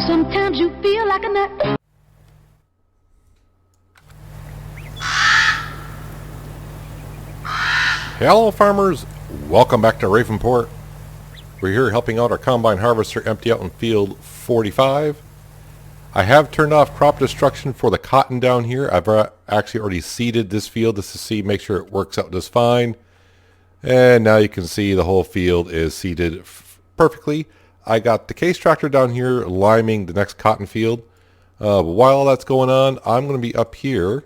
Sometimes you feel like a nut. Hello farmers, welcome back to Ravenport. We're here helping out our combine harvester empty out in field 45. I have turned off crop destruction for the cotton down here. I've actually already seeded this field just to see, make sure it works out just fine. And now you can see the whole field is seeded perfectly. I got the case tractor down here liming the next cotton field. While that's going on, I'm going to be up here.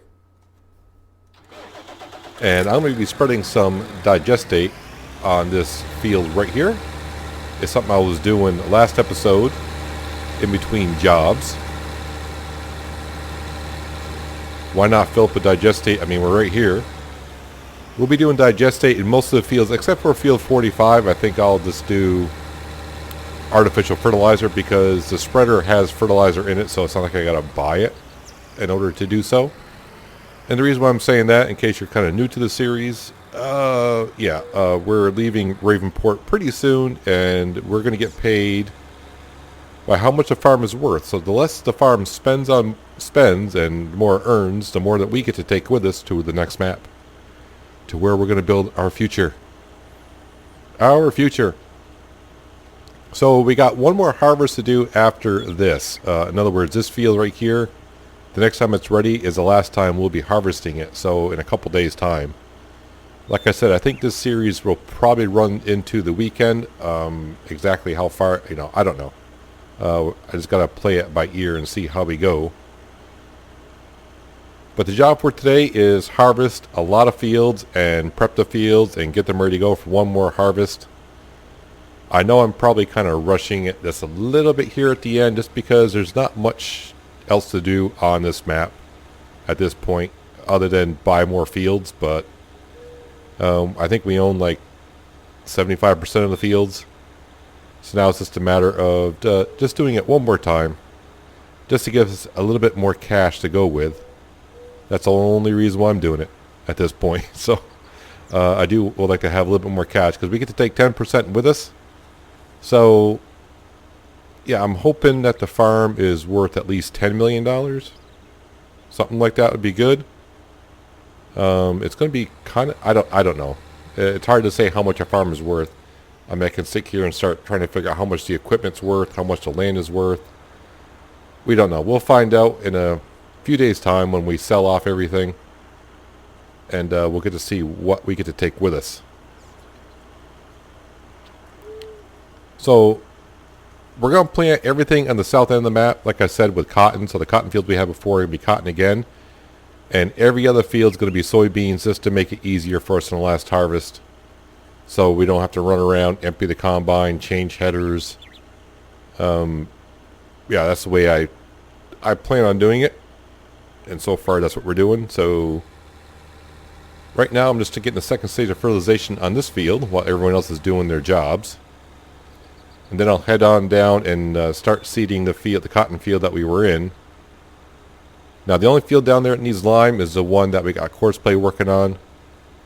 And I'm going to be spreading some digestate on this field right here. It's something I was doing last episode in between jobs. Why not fill up with digestate? I mean, we're right here. We'll be doing digestate in most of the fields, except for field 45. I think I'll just do artificial fertilizer because the spreader has fertilizer in it, so it's not like I gotta buy it in order to do so. And the reason why I'm saying that, in case you're kind of new to the series, we're leaving Ravenport pretty soon, and we're going to get paid by how much the farm is worth. So the less the farm spends and more earns, the more that we get to take with us to the next map, to where we're going to build our future. Our future. So we got one more harvest to do after this. In other words, this field right here, the next time it's ready is the last time we'll be harvesting it, so in a couple days time. Like I said, I think this series will probably run into the weekend. Exactly how far, I don't know. I just gotta play it by ear and see how we go. But the job for today is harvest a lot of fields and prep the fields and get them ready to go for one more harvest. I know I'm probably kind of rushing it just a little bit here at the end just because there's not much else to do on this map at this point other than buy more fields, but I think we own like 75% of the fields, so now it's just a matter of just doing it one more time just to give us a little bit more cash to go with. That's the only reason why I'm doing it at this point. So I would like to have a little bit more cash because we get to take 10% with us. So yeah, I'm hoping that the farm is worth at least $10 million. Something like that would be good. It's going to be kind of, I don't know. It's hard to say how much a farm is worth. I mean, I can sit here and start trying to figure out how much the equipment's worth, how much the land is worth. We don't know. We'll find out in a few days' time when we sell off everything. And we'll get to see what we get to take with us. So we're going to plant everything on the south end of the map, like I said, with cotton. So the cotton fields we had before are going to be cotton again. And every other field is going to be soybeans just to make it easier for us in the last harvest. So we don't have to run around, empty the combine, change headers. Yeah, that's the way I plan on doing it. And so far, that's what we're doing. So right now, I'm just getting the second stage of fertilization on this field while everyone else is doing their jobs. And then I'll head on down and start seeding the cotton field that we were in. Now the only field down there that needs lime is the one that we got Course Play working on.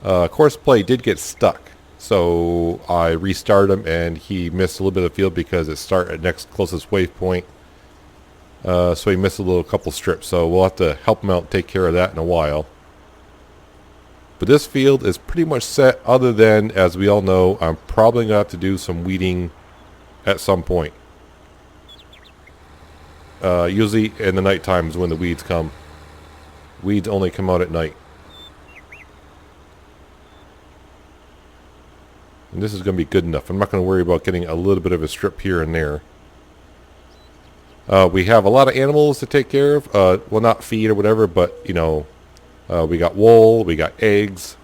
Course Play did get stuck, so I restarted him and he missed a little bit of the field because it started at next closest waypoint. So he missed a couple strips, so we'll have to help him out and take care of that in a while. But this field is pretty much set, other than, as we all know, I'm probably going to have to do some weeding at some point. Usually in the night times when the weeds come. Weeds only come out at night. And this is going to be good enough. I'm not going to worry about getting a little bit of a strip here and there. We have a lot of animals to take care of. Well, not feed or whatever, but, we got wool, we got eggs.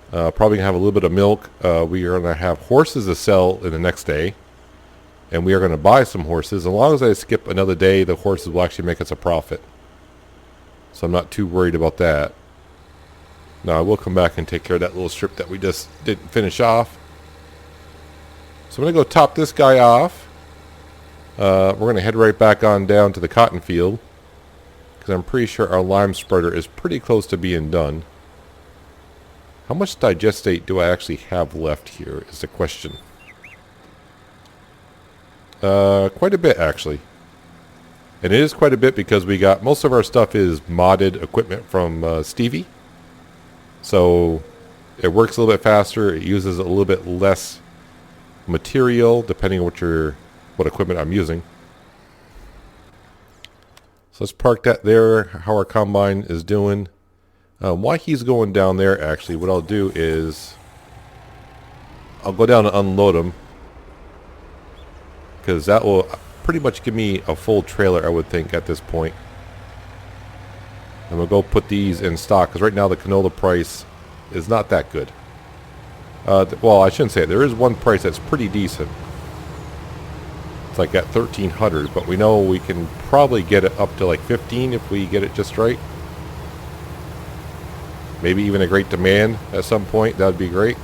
Probably going to have a little bit of milk. We are going to have horses to sell in the next day. And we are going to buy some horses. As long as I skip another day, the horses will actually make us a profit. So I'm not too worried about that. Now I will come back and take care of that little strip that we just didn't finish off. So I'm going to go top this guy off. We're going to head right back on down to the cotton field, because I'm pretty sure our lime spreader is pretty close to being done. How much digestate do I actually have left here is the question. Quite a bit, actually. And it is quite a bit because we got most of our stuff is modded equipment from Stevie. So it works a little bit faster. It uses a little bit less material depending on what equipment I'm using. So let's park that there, how our combine is doing. While he's going down there, actually, what I'll do is I'll go down and unload him, because that will pretty much give me a full trailer, I would think, at this point. And we'll go put these in stock, because right now the canola price is not that good. Well, I shouldn't say it. There is one price that's pretty decent. It's like at 1,300, but we know we can probably get it up to like 15 if we get it just right. Maybe even a great demand at some point. That would be great.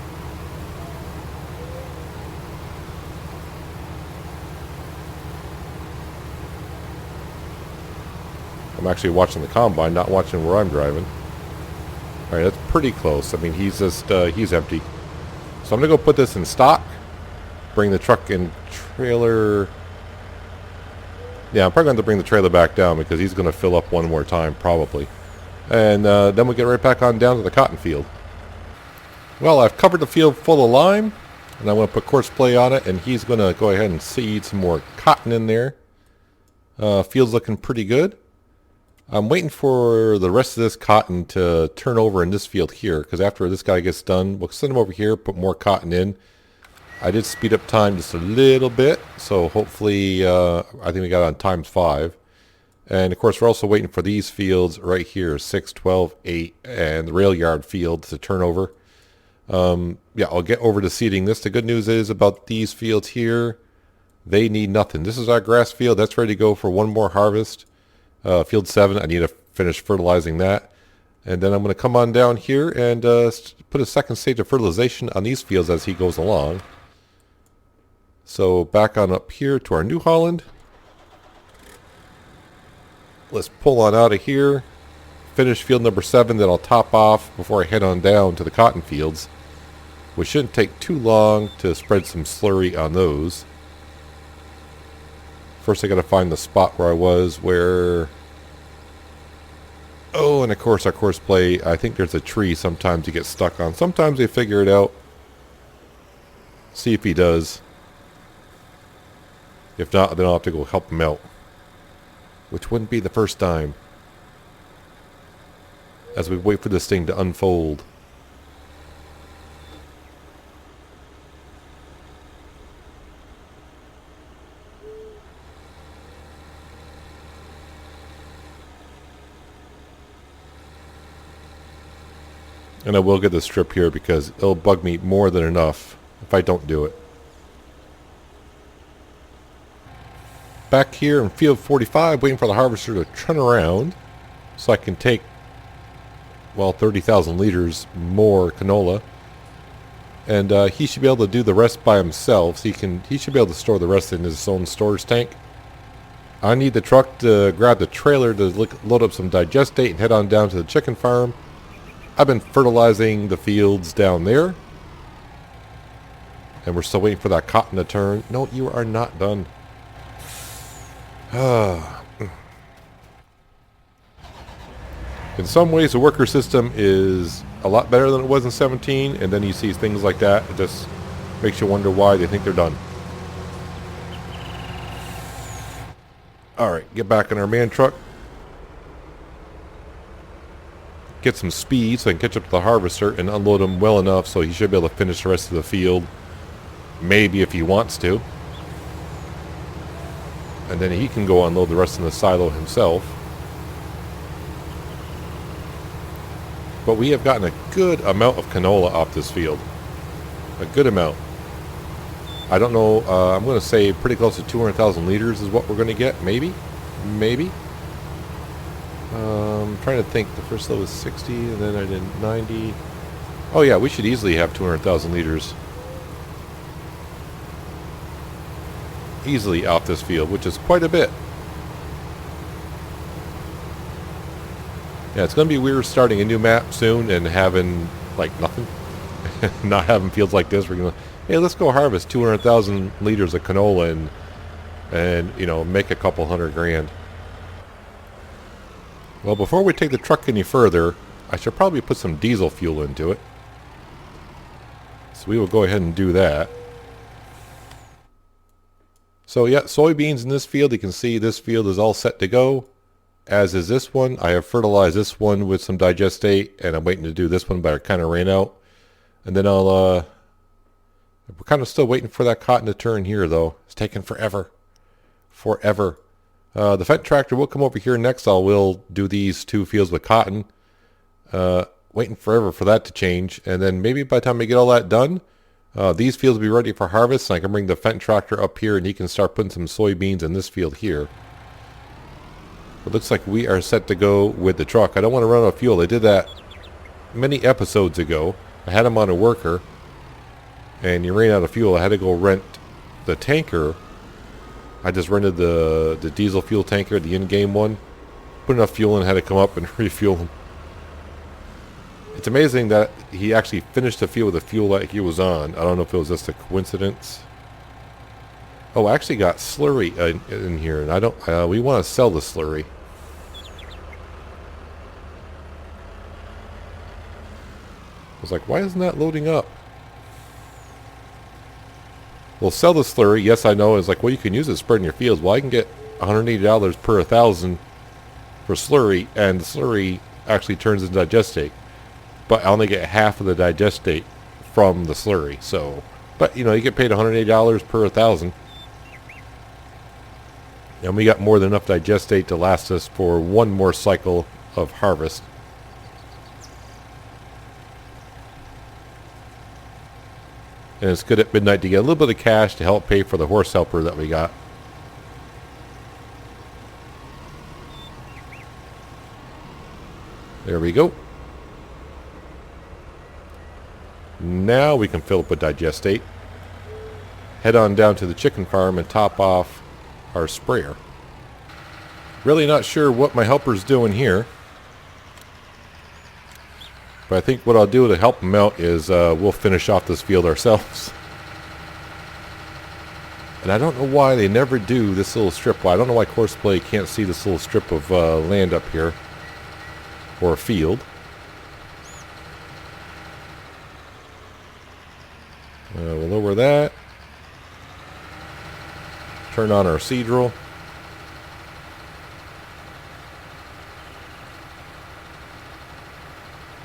I'm actually watching the combine, not watching where I'm driving. Alright, that's pretty close. I mean, he's empty. So I'm going to go put this in stock. Bring the truck and trailer. Yeah, I'm probably going to bring the trailer back down because he's going to fill up one more time, probably. And then we'll get right back on down to the cotton field. Well, I've covered the field full of lime. And I'm going to put coarse clay on it. And he's going to go ahead and seed some more cotton in there. Field's looking pretty good. I'm waiting for the rest of this cotton to turn over in this field here, because after this guy gets done, we'll send him over here, put more cotton in. I did speed up time just a little bit, so hopefully I think we got on times 5. And of course we're also waiting for these fields right here, 6, 12, 8, and the rail yard field to turn over. Yeah, I'll get over to seeding this. The good news is about these fields here, they need nothing. This is our grass field. That's ready to go for one more harvest. Field 7, I need to finish fertilizing that. And then I'm going to come on down here and put a second stage of fertilization on these fields as he goes along. So back on up here to our New Holland. Let's pull on out of here. Finish field number 7, then I'll top off before I head on down to the cotton fields. Which shouldn't take too long to spread some slurry on those. First I gotta find the spot where I was, where... Oh, and of course our course play, I think there's a tree sometimes you get stuck on. Sometimes they figure it out. See if he does. If not, then I'll have to go help him out. Which wouldn't be the first time. As we wait for this thing to unfold. And I will get the strip here because it'll bug me more than enough if I don't do it. Back here in field 45, waiting for the harvester to turn around so I can take, well, 30,000 liters more canola. And he should be able to do the rest by himself. So he should be able to store the rest in his own storage tank. I need the truck to grab the trailer to load up some digestate and head on down to the chicken farm. I've been fertilizing the fields down there. And we're still waiting for that cotton to turn. No, you are not done. In some ways, the worker system is a lot better than it was in 17. And then you see things like that. It just makes you wonder why they think they're done. Alright, get back in our man truck. Get some speed so I can catch up to the harvester and unload him well enough so he should be able to finish the rest of the field. Maybe if he wants to. And then he can go unload the rest in the silo himself. But we have gotten a good amount of canola off this field. A good amount. I don't know, I'm going to say pretty close to 200,000 liters is what we're going to get. Maybe? Maybe? I'm trying to think. The first load was 60, and then I did 90. Oh yeah, we should easily have 200,000 liters. Easily off this field, which is quite a bit. Yeah, it's going to be weird starting a new map soon and having, like, nothing. Not having fields like this. We're going to, hey, let's go harvest 200,000 liters of canola and, you know, make a couple $100,000. Well, before we take the truck any further, I should probably put some diesel fuel into it. So we will go ahead and do that. So yeah, soybeans in this field. You can see this field is all set to go, as is this one. I have fertilized this one with some digestate, and I'm waiting to do this one, but it kind of ran out. And then we're kind of still waiting for that cotton to turn here, though. It's taking forever. Forever. The Fendt tractor will come over here next. We'll do these 2 fields with cotton. Waiting forever for that to change. And then maybe by the time we get all that done, these fields will be ready for harvest. And I can bring the Fendt tractor up here and he can start putting some soybeans in this field here. It looks like we are set to go with the truck. I don't want to run out of fuel. I did that many episodes ago. I had him on a worker and he ran out of fuel. I had to go rent the tanker. I just rented the diesel fuel tanker, the in-game one. Put enough fuel in, had to come up and refuel him. It's amazing that he actually finished the field with the fuel that he was on. I don't know if it was just a coincidence. Oh, I actually got slurry in here, and I don't. We want to sell the slurry. I was like, why isn't that loading up? We'll sell the slurry. Yes, I know. It's like, well, you can use it to spread in your fields. Well, I can get $180 per 1,000 for slurry, and the slurry actually turns into digestate. But I only get half of the digestate from the slurry. So, but you know, you get paid $180 per 1,000. And we got more than enough digestate to last us for one more cycle of harvest. And it's good at midnight to get a little bit of cash to help pay for the horse helper that we got. There we go. Now we can fill up with digestate. Head on down to the chicken farm and top off our sprayer. Really not sure what my helper's doing here. But I think what I'll do to help him out is we'll finish off this field ourselves. And I don't know why they never do this little strip. Well, I don't know why Courseplay can't see this little strip of land up here. Or a field. We'll lower that. Turn on our seed drill.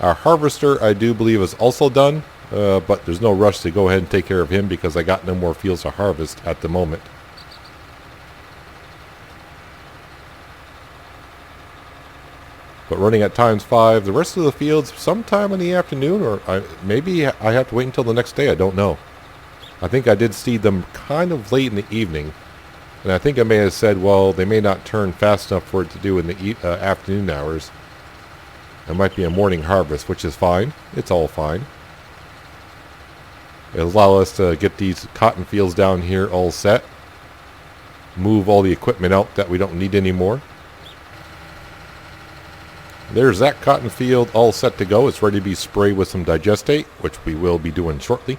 Our harvester, I do believe, is also done, but there's no rush to go ahead and take care of him because I got no more fields to harvest at the moment. But running at ×5, the rest of the fields sometime in the afternoon, or maybe I have to wait until the next day. I don't know. I think I did seed them kind of late in the evening. And I think I may have said, well, they may not turn fast enough for it to do in the afternoon hours. It might be a morning harvest, which is fine. It's all fine. It'll allow us to get these cotton fields down here all set. Move all the equipment out that we don't need anymore. There's that cotton field all set to go. It's ready to be sprayed with some digestate, which we will be doing shortly.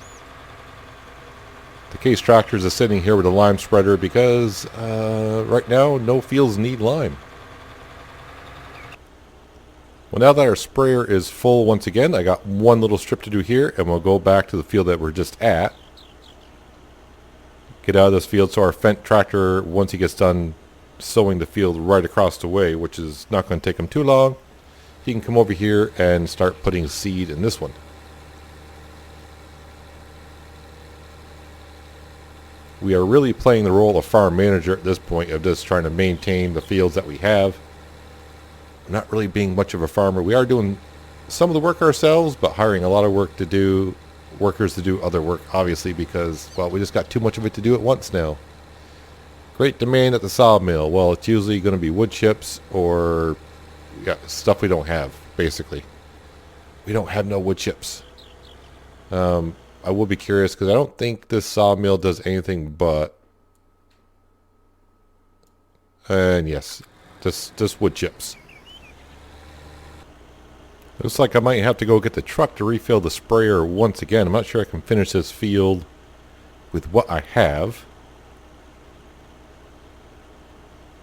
The case tractors are sitting here with a lime spreader because right now no fields need lime. Well, now that our sprayer is full once again, I got one little strip to do here, and we'll go back to the field that we're just at. Get out of this field so our Fendt tractor, once he gets done sowing the field right across the way, which is not going to take him too long, he can come over here and start putting seed in this one. We are really playing the role of farm manager at this point, of just trying to maintain the fields that we have. Not really being much of a farmer. We are doing some of the work ourselves, but hiring a lot of workers to do other work, obviously, because, well, we just got too much of it to do at once now. Great demand at the sawmill. Well, it's usually going to be wood chips or stuff we don't have, basically. We don't have no wood chips. I will be curious because I don't think this sawmill does anything but, and yes, just wood chips. Looks like I might have to go get the truck to refill the sprayer once again. I'm not sure I can finish this field with what I have.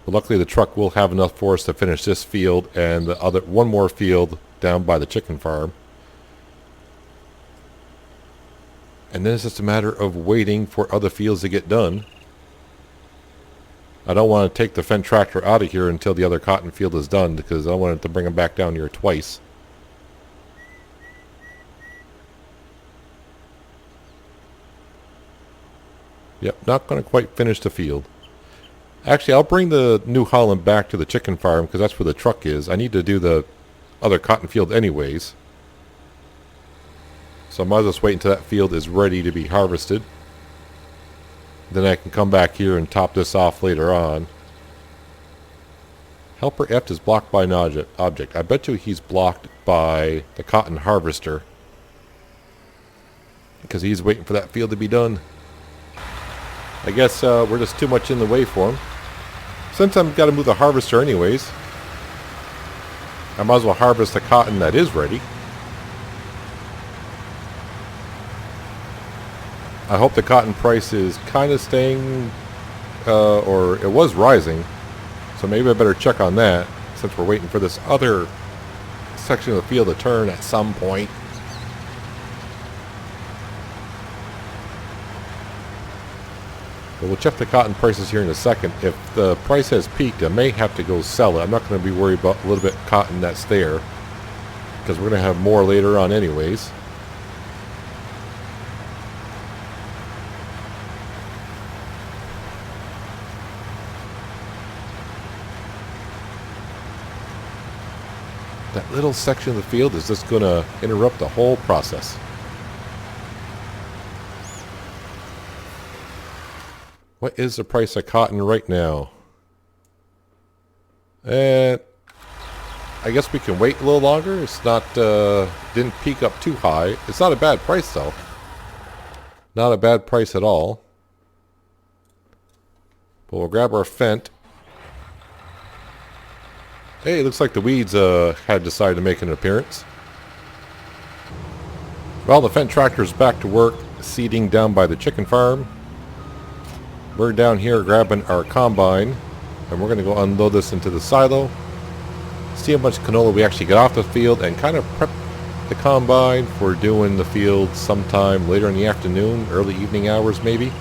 But luckily the truck will have enough for us to finish this field and the other one more field down by the chicken farm. And then it's just a matter of waiting for other fields to get done. I don't want to take the Fendt tractor out of here until the other cotton field is done, because I don't want it to bring them back down here twice. Yep, not going to quite finish the field. Actually, I'll bring the New Holland back to the chicken farm, because that's where the truck is. I need to do the other cotton field anyways. So I might as well wait until that field is ready to be harvested. Then I can come back here and top this off later on. Helper F is blocked by an object. I bet you he's blocked by the cotton harvester, because he's waiting for that field to be done. I guess we're just too much in the way for him. Since I've got to move the harvester anyways, I might as well harvest the cotton that is ready. I hope the cotton price is kind of staying, or it was rising. So maybe I better check on that, since we're waiting for this other section of the field to turn at some point. But we'll check the cotton prices here in a second. If the price has peaked, I may have to go sell it. I'm not going to be worried about a little bit of cotton that's there, because we're going to have more later on anyways. That little section of the field is just going to interrupt the whole process. What is the price of cotton right now? I guess we can wait a little longer. It's not, didn't peak up too high. It's not a bad price though. Not a bad price at all. But we'll grab our Fendt. Hey, it looks like the weeds had decided to make an appearance. Well, the Fendt tractor's back to work, seeding down by the chicken farm. We're down here grabbing our combine, and we're going to go unload this into the silo, see how much canola we actually get off the field, and kind of prep the combine for doing the field sometime later in the afternoon, early evening hours maybe.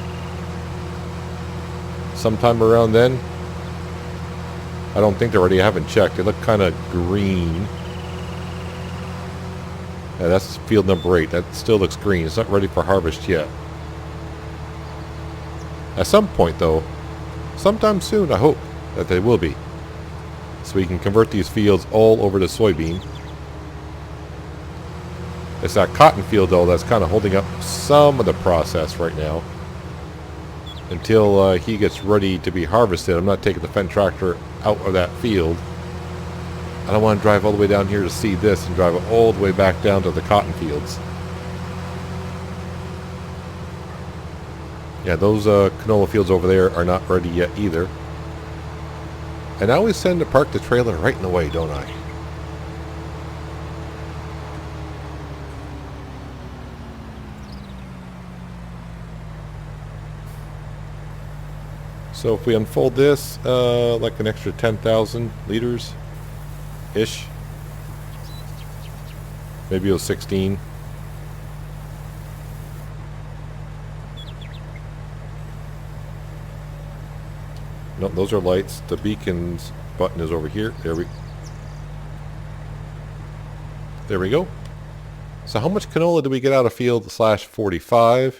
Sometime around then. I don't think they're ready. I haven't checked. They look kind of green. Yeah, that's field number 8. That still looks green. It's not ready for harvest yet. At some point, though, sometime soon, I hope that they will be. So we can convert these fields all over to soybean. It's that cotton field, though, that's kind of holding up some of the process right now. Until he gets ready to be harvested, I'm not taking the Fendt tractor out of that field. I don't want to drive all the way down here to see this and drive it all the way back down to the cotton fields. Yeah, those canola fields over there are not ready yet either. And I always tend to park the trailer right in the way, don't I? So if we unfold this, like an extra 10,000 liters-ish. Maybe it was 16. No, those are lights. The beacons button is over here. There we go. So how much canola do we get out of field /45?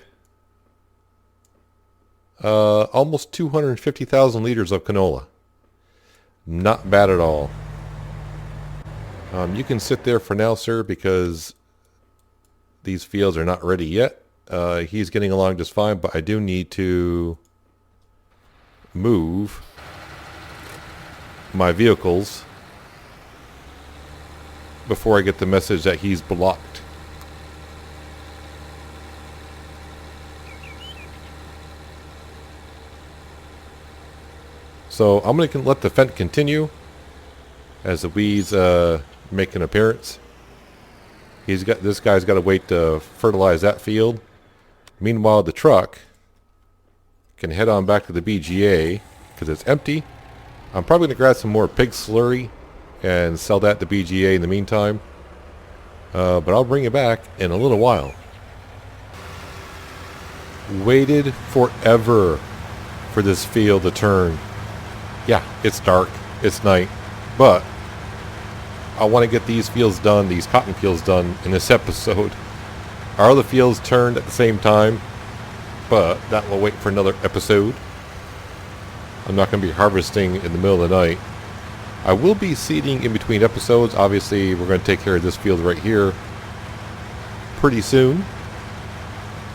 Almost 250,000 liters of canola. Not bad at all. You can sit there for now, sir, because these fields are not ready yet. He's getting along just fine, but I do need to move my vehicles before I get the message that he's blocked. So I'm going to let the Fendt continue as the weeds make an appearance. This guy's got to wait to fertilize that field. Meanwhile, the truck can head on back to the BGA because it's empty, I'm probably going to grab some more pig slurry and sell that to BGA in the meantime. But I'll bring you back in a little while. Waited forever for this field to turn. Yeah, it's dark. It's night. But I want to get these fields done, these cotton fields done in this episode. Our other fields turned at the same time, but that will wait for another episode. I'm not going to be harvesting in the middle of the night. I will be seeding in between episodes. Obviously, we're going to take care of this field right here pretty soon,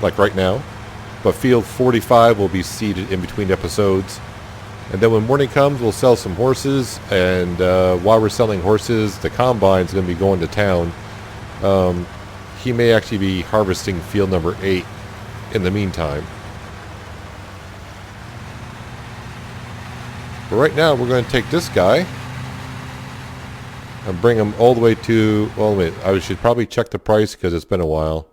like right now. But field 45 will be seeded in between episodes. And then when morning comes, we'll sell some horses. And while we're selling horses, the combine's going to be going to town. He may actually be harvesting field number 8 in the meantime. But right now, we're going to take this guy and bring him all the way to... Well, wait, I should probably check the price because it's been a while.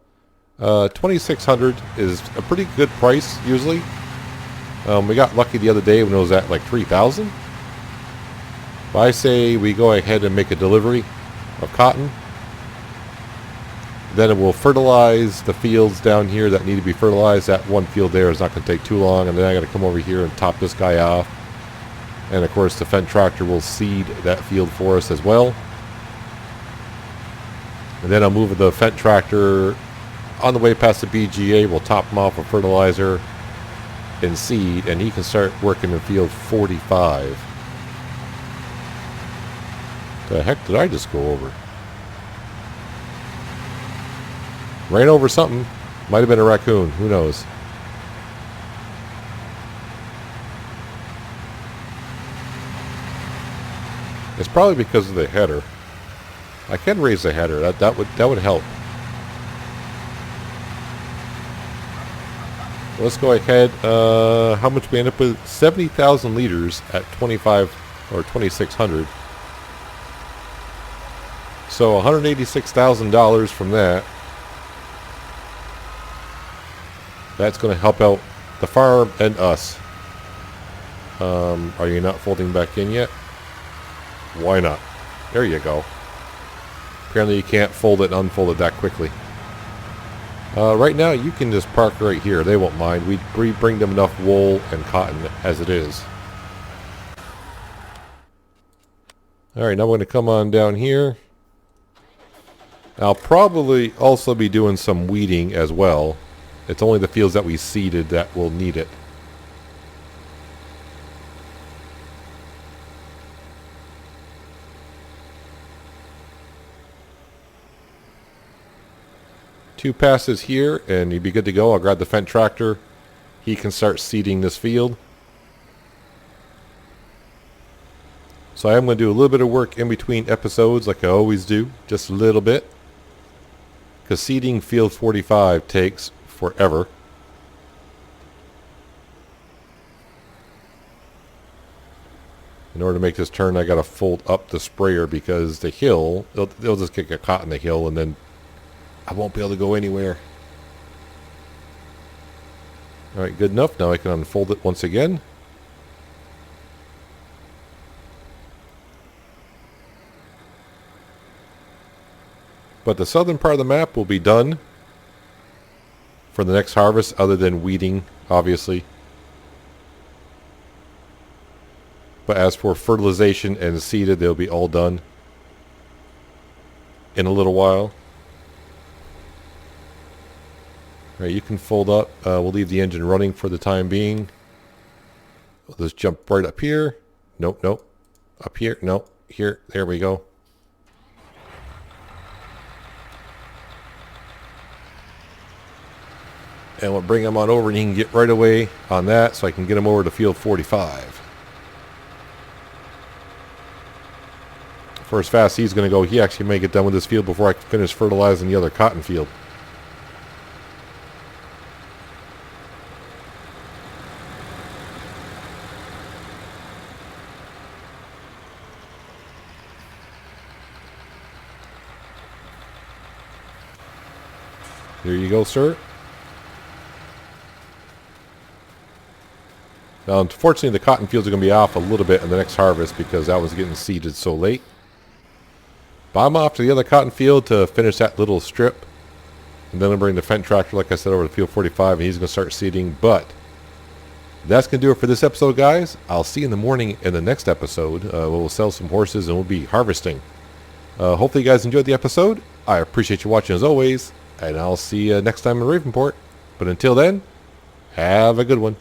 2,600 is a pretty good price usually. We got lucky the other day when it was at like 3,000. But I say we go ahead and make a delivery of cotton. Then it will fertilize the fields down here that need to be fertilized. That one field there is not going to take too long. And then I got to come over here and top this guy off. And of course the Fendt tractor will seed that field for us as well. And then I'll move the Fendt tractor on the way past the BGA. We'll top him off with fertilizer and seed, and he can start working in field 45. The heck did I just go over? Ran over something. Might have been a raccoon. Who knows? It's probably because of the header. I can raise the header. That would help. Let's go ahead. How much we end up with? 70,000 liters at 25 or 2,600. So $186,000 from that. That's going to help out the farm and us. Are you not folding back in yet? Why not? There you go. Apparently you can't fold it and unfold it that quickly. Right now you can just park right here. They won't mind. We bring them enough wool and cotton as it is. Alright, now we're going to come on down here. I'll probably also be doing some weeding as well. It's only the fields that we seeded that will need it. Two passes here and you'd be good to go. I'll grab the Fendt tractor. He can start seeding this field. So I am going to do a little bit of work in between episodes like I always do. Just a little bit. Because seeding field 45 takes forever. In order to make this turn, I got to fold up the sprayer because the hill, they'll just get caught in the hill and then I won't be able to go anywhere. Alright, good enough. Now I can unfold it once again. But the southern part of the map will be done for the next harvest, other than weeding, obviously. But as for fertilization and seeded, they'll be all done in a little while. Alright, you can fold up. We'll leave the engine running for the time being. We'll just jump right up here. Nope, nope. Up here. Nope. Here. There we go. And we'll bring him on over and he can get right away on that so I can get him over to field 45. For as fast as he's going to go, he actually may get done with this field before I can finish fertilizing the other cotton field. There you go, sir. Now, unfortunately, the cotton fields are going to be off a little bit in the next harvest because that was getting seeded so late. But I'm off to the other cotton field to finish that little strip. And then I'll bring the Fendt tractor, like I said, over to field 45, and he's going to start seeding. But that's going to do it for this episode, guys. I'll see you in the morning in the next episode. We'll sell some horses and we'll be harvesting. Hopefully you guys enjoyed the episode. I appreciate you watching as always. And I'll see you next time in Ravenport. But until then, have a good one.